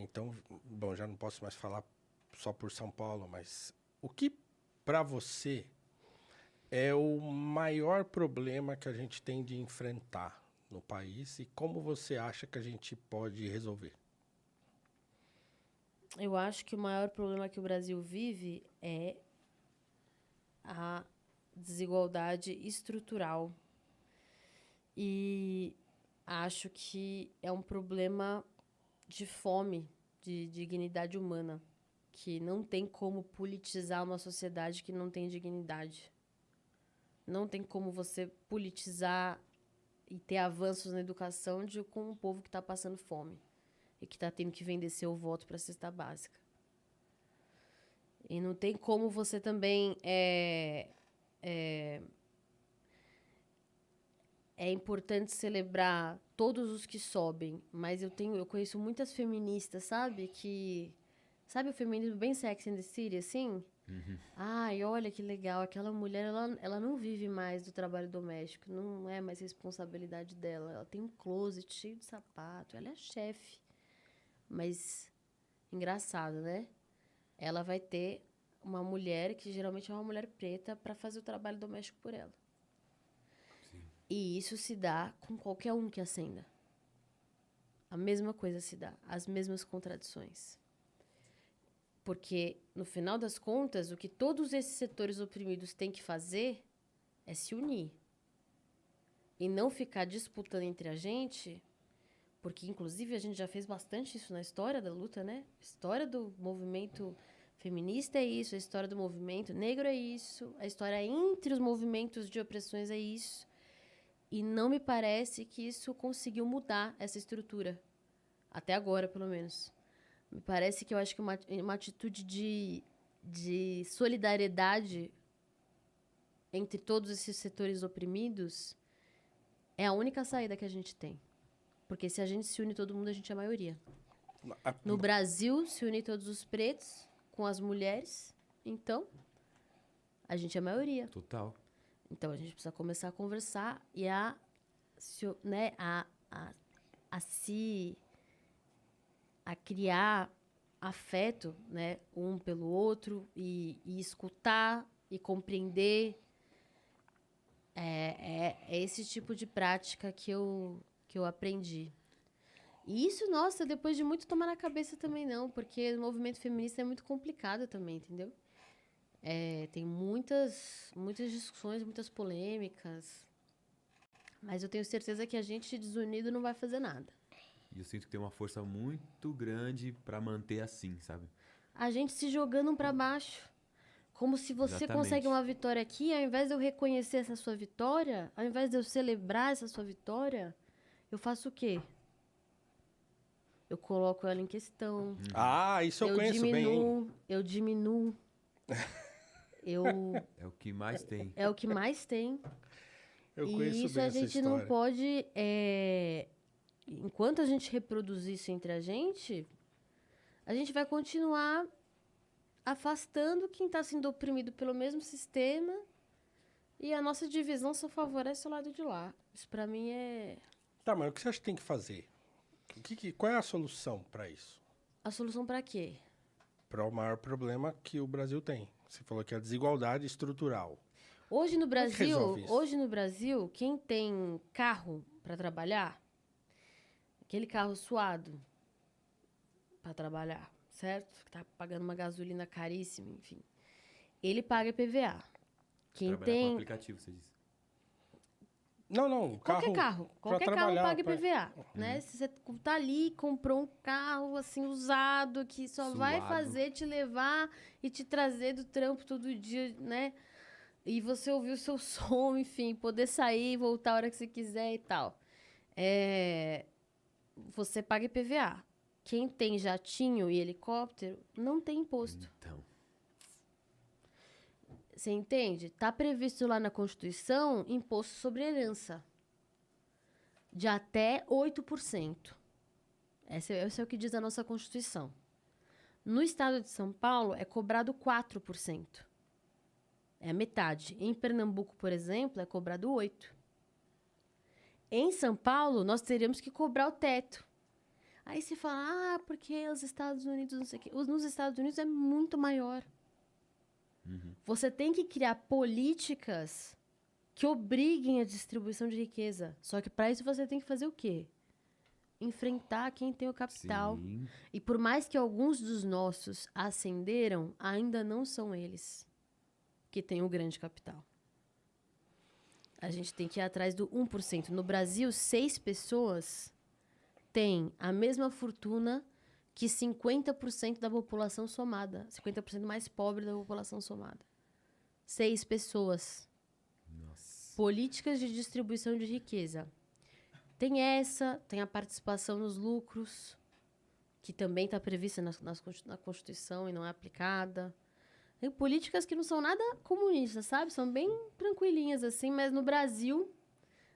Então, bom, já não posso mais falar só por São Paulo, mas o que para você é o maior problema que a gente tem de enfrentar no país e como você acha que a gente pode resolver? Eu acho que o maior problema que o Brasil vive é a desigualdade estrutural. E acho que é um problema de fome, de dignidade humana, que não tem como politizar uma sociedade que não tem dignidade. Não tem como você politizar e ter avanços na educação com um povo que está passando fome e que está tendo que vender seu voto para a cesta básica. E não tem como você também é importante celebrar todos os que sobem, mas eu conheço muitas feministas, sabe? Sabe o feminismo bem Sex and the City, assim? Uhum. Ai, olha que legal, aquela mulher, ela não vive mais do trabalho doméstico, não é mais responsabilidade dela. Ela tem um closet cheio de sapato, ela é a chefe. Mas, engraçado, né? Ela vai ter uma mulher, que geralmente é uma mulher preta, para fazer o trabalho doméstico por ela. Sim. E isso se dá com qualquer um que ascenda. A mesma coisa se dá, as mesmas contradições. Porque, no final das contas, o que todos esses setores oprimidos têm que fazer é se unir. E não ficar disputando entre a gente, porque, inclusive, a gente já fez bastante isso na história da luta, né? A história do movimento feminista é isso, a história do movimento negro é isso, a história entre os movimentos de opressões é isso. E não me parece que isso conseguiu mudar essa estrutura. Até agora, pelo menos. Me parece que eu acho que uma atitude de solidariedade entre todos esses setores oprimidos é a única saída que a gente tem. Porque se a gente se une todo mundo, a gente é a maioria. No Brasil, se unir todos os pretos com as mulheres, então a gente é a maioria. Total. Então a gente precisa começar a conversar e a criar afeto, né, um pelo outro e escutar e compreender. É esse tipo de prática que eu aprendi. E isso, nossa, depois de muito tomar na cabeça também não, porque o movimento feminista é muito complicado também, entendeu? Tem muitas discussões, muitas polêmicas, mas eu tenho certeza que a gente desunido não vai fazer nada. E eu sinto que tem uma força muito grande pra manter assim, sabe? A gente se jogando um pra baixo. Como se você Exatamente. consegue uma vitória aqui, ao invés de eu reconhecer essa sua vitória, ao invés de eu celebrar essa sua vitória, eu faço o quê? Eu coloco ela em questão. Ah, isso eu conheço bem. Eu diminuo. É o que mais tem. É o que mais tem. Eu conheço isso bem a essa gente história. não pode... Enquanto a gente reproduzir isso entre a gente vai continuar afastando quem está sendo oprimido pelo mesmo sistema e a nossa divisão só favorece o lado de lá. Isso para mim é... Tá, mas o que você acha que tem que fazer? Qual é a solução para isso? A solução para quê? Para o maior problema que o Brasil tem. Você falou que é a desigualdade estrutural. Hoje no Como é que resolve isso? Hoje no Brasil, quem tem carro para trabalhar, aquele carro suado para trabalhar, certo? Que tá pagando uma gasolina caríssima, enfim. Ele paga IPVA. Quem Trabalhar tem com aplicativo, você disse. Não, qualquer carro paga IPVA, Uhum. né? Se você tá ali, comprou um carro assim usado que só vai fazer te levar e te trazer do trampo todo dia, né? E você ouvir o seu som, enfim, poder sair e voltar a hora que você quiser e tal. Você paga IPVA. Quem tem jatinho e helicóptero não tem imposto. Então. Você entende? Está previsto lá na Constituição imposto sobre herança de até 8%. Esse é o que diz a nossa Constituição. No estado de São Paulo, é cobrado 4%. É a metade. Em Pernambuco, por exemplo, é cobrado 8%. Em São Paulo, nós teríamos que cobrar o teto. Aí se fala, porque os Estados Unidos, não sei o quê. Nos Estados Unidos é muito maior. Você tem que criar políticas que obriguem a distribuição de riqueza. Só que para isso você tem que fazer o quê? Enfrentar quem tem o capital. Sim. E por mais que alguns dos nossos ascenderam, ainda não são eles que têm o grande capital. A gente tem que ir atrás do 1%. No Brasil, 6 pessoas têm a mesma fortuna que 50% da população somada. 50% mais pobre da população somada. 6 pessoas. Nossa. Políticas de distribuição de riqueza. Tem a participação nos lucros, que também está prevista na Constituição e não é aplicada. Tem políticas que não são nada comunistas, sabe? São bem tranquilinhas, assim, mas no Brasil,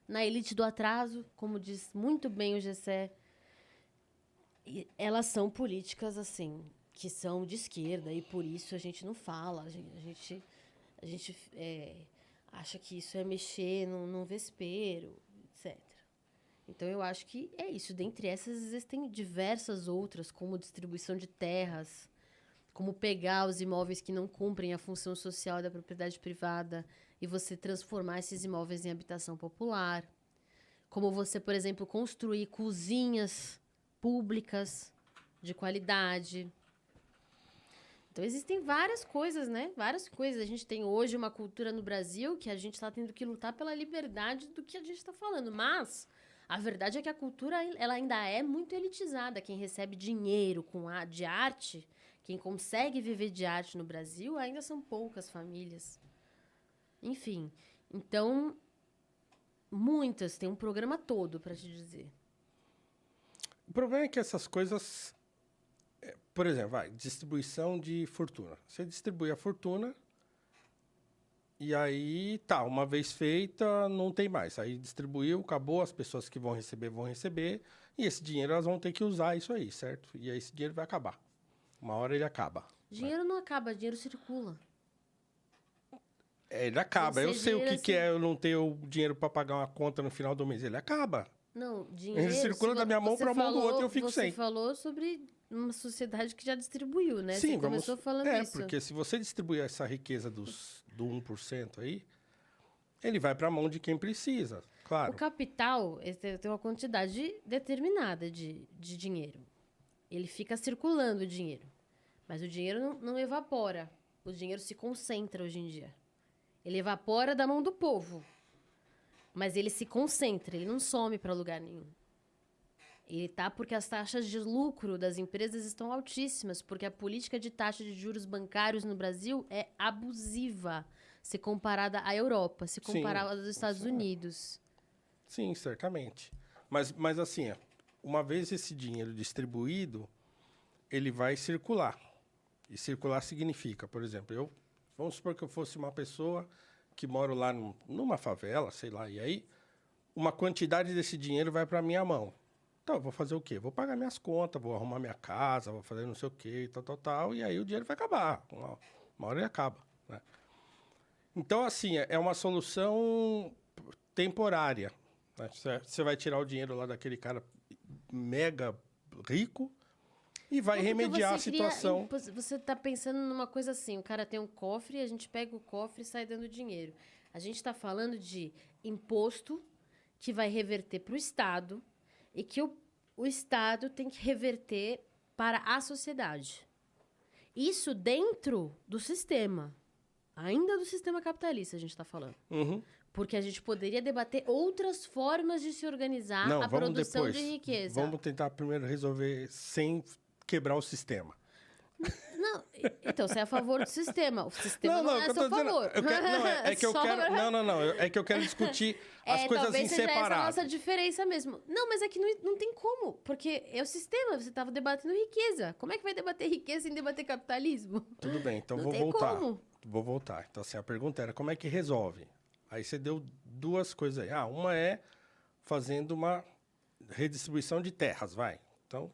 na elite do atraso, como diz muito bem o Gessé, elas são políticas, assim, que são de esquerda, e por isso a gente não fala, a gente acha que isso é mexer num vespeiro, etc. Então, eu acho que é isso. Dentre essas, existem diversas outras, como distribuição de terras, como pegar os imóveis que não cumprem a função social da propriedade privada e você transformar esses imóveis em habitação popular. Como você, por exemplo, construir cozinhas públicas de qualidade. Então, existem várias coisas, né? Várias coisas. A gente tem hoje uma cultura no Brasil que a gente está tendo que lutar pela liberdade do que a gente está falando. Mas a verdade é que a cultura ela ainda é muito elitizada. Quem recebe dinheiro de arte, quem consegue viver de arte no Brasil, ainda são poucas famílias. Enfim, então, muitas. Tem um programa todo para te dizer. O problema é que essas coisas... Por exemplo, distribuição de fortuna. Você distribui a fortuna e aí, tá, uma vez feita, não tem mais. Aí distribuiu, acabou, as pessoas que vão receber, e esse dinheiro elas vão ter que usar isso aí, certo? E aí esse dinheiro vai acabar. Uma hora ele acaba. Dinheiro não acaba, dinheiro circula. Ele acaba. Eu sei o que, assim... que é eu não ter o dinheiro para pagar uma conta no final do mês. Ele acaba. Não, dinheiro... Ele circula da minha mão para a mão do outro e eu fico sem. Você falou sobre uma sociedade que já distribuiu, né? Sim, você começou falando isso. Porque se você distribuir essa riqueza do 1% aí, ele vai para a mão de quem precisa, claro. O capital tem uma quantidade determinada de dinheiro. Ele fica circulando o dinheiro. Mas o dinheiro não evapora. O dinheiro se concentra hoje em dia. Ele evapora da mão do povo. Mas ele se concentra, ele não some para lugar nenhum. Ele tá porque as taxas de lucro das empresas estão altíssimas, porque a política de taxa de juros bancários no Brasil é abusiva, se comparada à Europa, se comparada aos Estados Unidos. Sim, certamente. Mas assim, uma vez esse dinheiro distribuído, ele vai circular. E circular significa, por exemplo, vamos supor que eu fosse uma pessoa que moro lá numa favela, sei lá, e aí uma quantidade desse dinheiro vai para minha mão. Então, eu vou fazer o quê? Vou pagar minhas contas, vou arrumar minha casa, vou fazer não sei o quê, tal, e aí o dinheiro vai acabar. Uma hora ele acaba, né? Então, assim, é uma solução temporária, né? Você vai tirar o dinheiro lá daquele cara mega rico e vai remediar a situação. Você está pensando numa coisa assim, o cara tem um cofre, a gente pega o cofre e sai dando dinheiro. A gente está falando de imposto que vai reverter para o Estado e que o Estado tem que reverter para a sociedade. Isso dentro do sistema. Ainda do sistema capitalista a gente está falando. Uhum. Porque a gente poderia debater outras formas de se organizar a produção de riqueza. Vamos tentar primeiro resolver sem quebrar o sistema. Não, então você é a favor do sistema. O sistema não é a seu favor. É que eu quero discutir as coisas em separado. Talvez seja essa a nossa diferença mesmo. Não, mas é que não tem como, porque é o sistema, você estava debatendo riqueza. Como é que vai debater riqueza sem debater capitalismo? Tudo bem, então não vou tem voltar. Como. Vou voltar. Então, assim, a pergunta era como é que resolve? Aí você deu duas coisas aí. Uma é fazendo uma redistribuição de terras, vai. Então,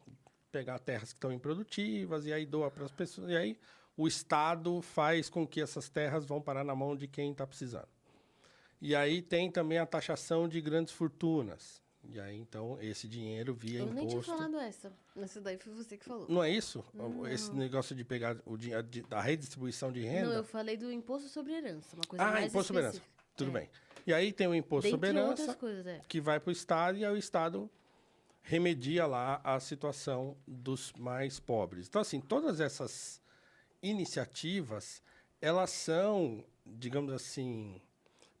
pegar terras que estão improdutivas e aí doa para as pessoas. E aí o Estado faz com que essas terras vão parar na mão de quem está precisando. E aí tem também a taxação de grandes fortunas. E aí, então, esse dinheiro via Eu imposto... nem tinha falado essa. Essa daí foi você que falou. Não é isso? Não. Esse negócio de pegar o dinheiro da redistribuição de renda? Não, eu falei do imposto sobre herança, uma coisa Ah, mais imposto sobre herança. específica. Tudo É. bem. E aí tem o imposto sobre Dentre herança, outras coisas, que vai para o Estado, e aí o Estado remedia lá a situação dos mais pobres. Então, assim, todas essas iniciativas, elas são, digamos assim,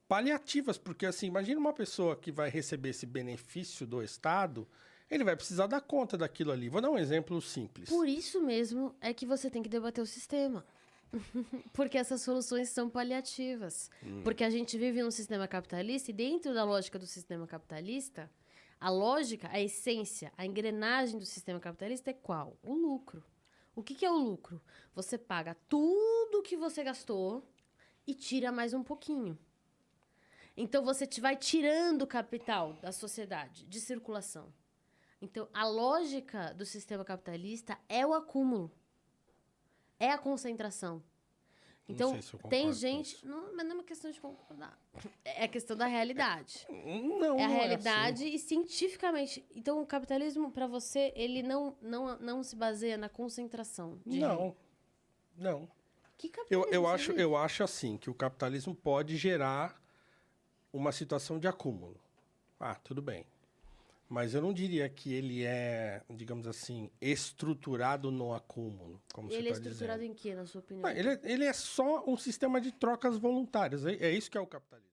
paliativas, porque, assim, imagina uma pessoa que vai receber esse benefício do Estado, ele vai precisar dar conta daquilo ali. Vou dar um exemplo simples. Por isso mesmo é que você tem que debater o sistema. Porque essas soluções são paliativas. Porque a gente vive num sistema capitalista e dentro da lógica do sistema capitalista, a lógica, a essência, a engrenagem do sistema capitalista é qual? O lucro. O que é o lucro? Você paga tudo que você gastou e tira mais um pouquinho. Então você vai tirando capital da sociedade, de circulação. Então a lógica do sistema capitalista é o acúmulo. É a concentração. Então, sei se eu concordo tem com gente... isso. Não, mas não é uma questão de concordar. É a questão da realidade. Não, É a não realidade assim. e cientificamente. Então, o capitalismo, para você, ele não se baseia na concentração de renda. Não, não. Que capitalismo Eu acho assim, que o capitalismo pode gerar uma situação de acúmulo. Ah, tudo bem. Mas eu não diria que ele é, digamos assim, estruturado no acúmulo, como Ele é você está estruturado dizendo. em quê, na sua opinião? Ah, ele é só um sistema de trocas voluntárias. É isso que é o capitalismo.